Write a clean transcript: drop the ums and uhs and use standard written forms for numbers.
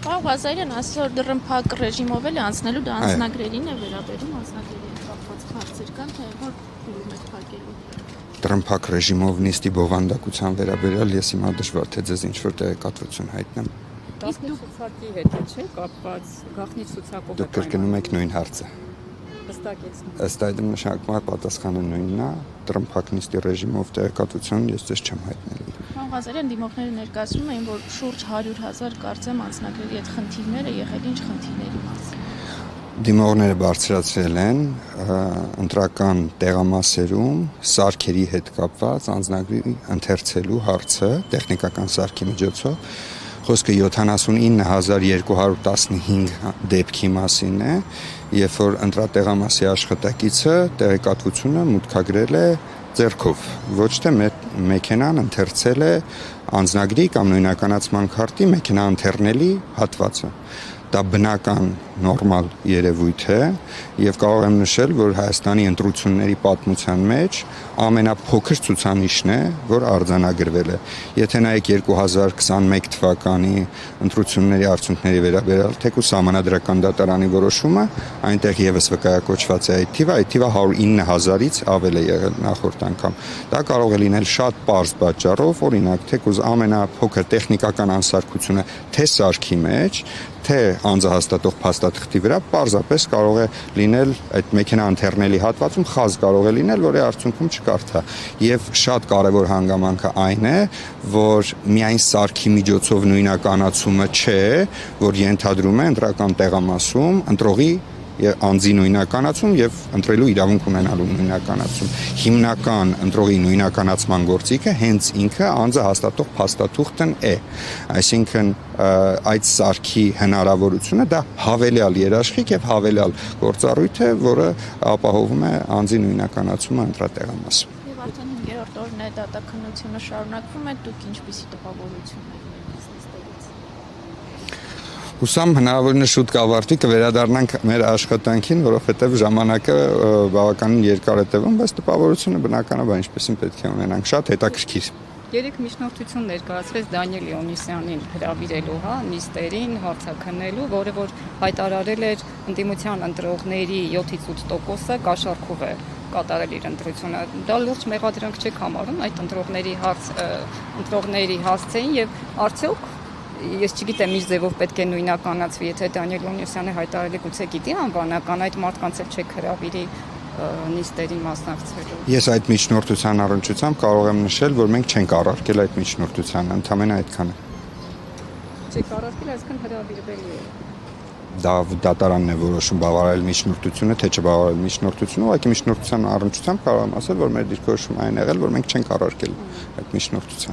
Պարոն Ղազարյան, այսօր դռնփակ ռեժիմով էլ անցնելու դա անձնագրերին է վերաբերում, անձնագրերի կապված հարցեր կան, թե որ փուլում եք փակելու։ Դռնփակ ռեժիմով նիստի բովանդակության վերաբերյալ ես հիմա դժվար թե ձեզ ինչ-որ տեղեկատվություն հայտնեմ։ Իսկ դուք ցուցակի հետ չէ կապված գաղտնի ցուցակով Դուք կրկնում եք նույն հարցը։ Հստակեցնում։ Ըստ այդմ նշանակում է պատասխանը նույնն է, դռնփակ նիստի ռեժիմով տեղեկատվություն ես ձեզ չեմ հայտնելու։ Պարոն Ղազարյան, դիմողները ներկայացնում էին, որ շուրջ 100,000 կարծեմ անձնագրերի այդ խնդիրները եղել ինչ խնդիրների մասին։ Դիմողները բարձրացրել են ընտրական տեղամասերում սարքերի հետ կապված անձնագրի ընթերցելու հարցը տեխնիկական սարքի միջոցով։ Խոսքը 79,215 դեպքի մասին է, երբ որ ընտրատեղամասի աշխատակիցը տեղեկատվությունը մուտքագրել է ձեռքով, ոչ թե մեքենան ընթերցել է անձնագրի կամ նույնականացման քարտի մեքենա ընթեռնելի հատվածը։ Դա բնական նորմալ երևույթ է եւ կարող եմ նշել, որ Հայաստանի ընտրությունների պատմության մեջ ամենափոքր ցուցանիշն է, որ արձանագրվել է։ Եթե նայեք 2021 թվականի ընտրությունների արդյունքների վերաբերյալ թեկուզ համանդրական դատարանի որոշումը, այնտեղ եւս վկայակոչված է այդ թիվը 109,000-ից ավել է եղել նախորդ անգամ։ Դա կարող է լինել շատ պարզ պատճառով, օրինակ թեկուզ ամենափոքր տեխնիկական անսարքությունը թե սարքի մեջ, թե անձահաստատող փաստաթղթի վրա պարզապես կարող է լինել այդ մեքենա ընթեռնելի հատվածում խազ կարող է լինել, որի արդյունքում չկարդա։ Եվ շատ կարևոր հանգամանքը այն է, որ միայն սարքի միջոցով նույնականացումը չէ, որ ենթադրում է ընտրական տեղամասում ընտրողի անձի նույնականացում եւ ընտրելու իրավունք ունենալու նույնականացում։ Հիմնական ընտրողի նույնականացման գործիքը հենց ինքը անձը հաստատող փաստաթուղթն է։ Այսինքն այդ սարքի հնարավորությունը դա հավելյալ երաշխիք եւ հավելյալ գործառույթ է, որը ապահովում է անձի նույնականացումը ընտրատեղամասում։ Եվ արդեն 5-րդ օրն է դատաքննությունը շարունակվում է, դուք ինչպիսի տպավորություն եք նիստերից։ Հուսամ հնարավորինս շուտ կավարտի կվերադառնանք մեր աշխատանքին, որովհետև ժամանակը բավականին երկար է տևում, բայց տպավորությունը բնականաբար ինչպեսին պետք է ունենանք, շատ հետաքրքիր։ Երեք միջնորդություն ներկայացրեց Դանիել Լեոնիսյանին հրավիրելու, նիստերին հարցաքննելու, որը որ հայտարարել էր ընդդիմության ընտրողների 7-ից 8%-ը կաշառքով է կատարել իր ընտրությունը։ Դա լուրջ մեղադրանք չեք համարում այդ ընտրողների հասցեին եւ արդյոք ես չգիտեմ ինչ ձևով պետք է նույնականացվի, եթե Դանիել Լեոնիսյանը հայտարարել է գուցե գիտի անվանական այդ մարդկանց էլ չեք հրավիրի նիստերին մասնակցելու։ Ես այդ միջնորդության առնչությամբ կարող եմ նշել, որ մենք չենք առարկել այդ միջնորդությանը, ընդամենը այդքանը։ Չեք առարկել, այսքան հրավիրվել է։ Դա դատարանն է որոշում բավարարել միջնորդությունը, թե չբավարարել միջնորդությունը, ուղղակի միջնորդության առնչությամբ կարող եմ ասել, որ մեր դիրքորոշումը այն եղել, որ մենք չենք առարկել այդ միջնորդության։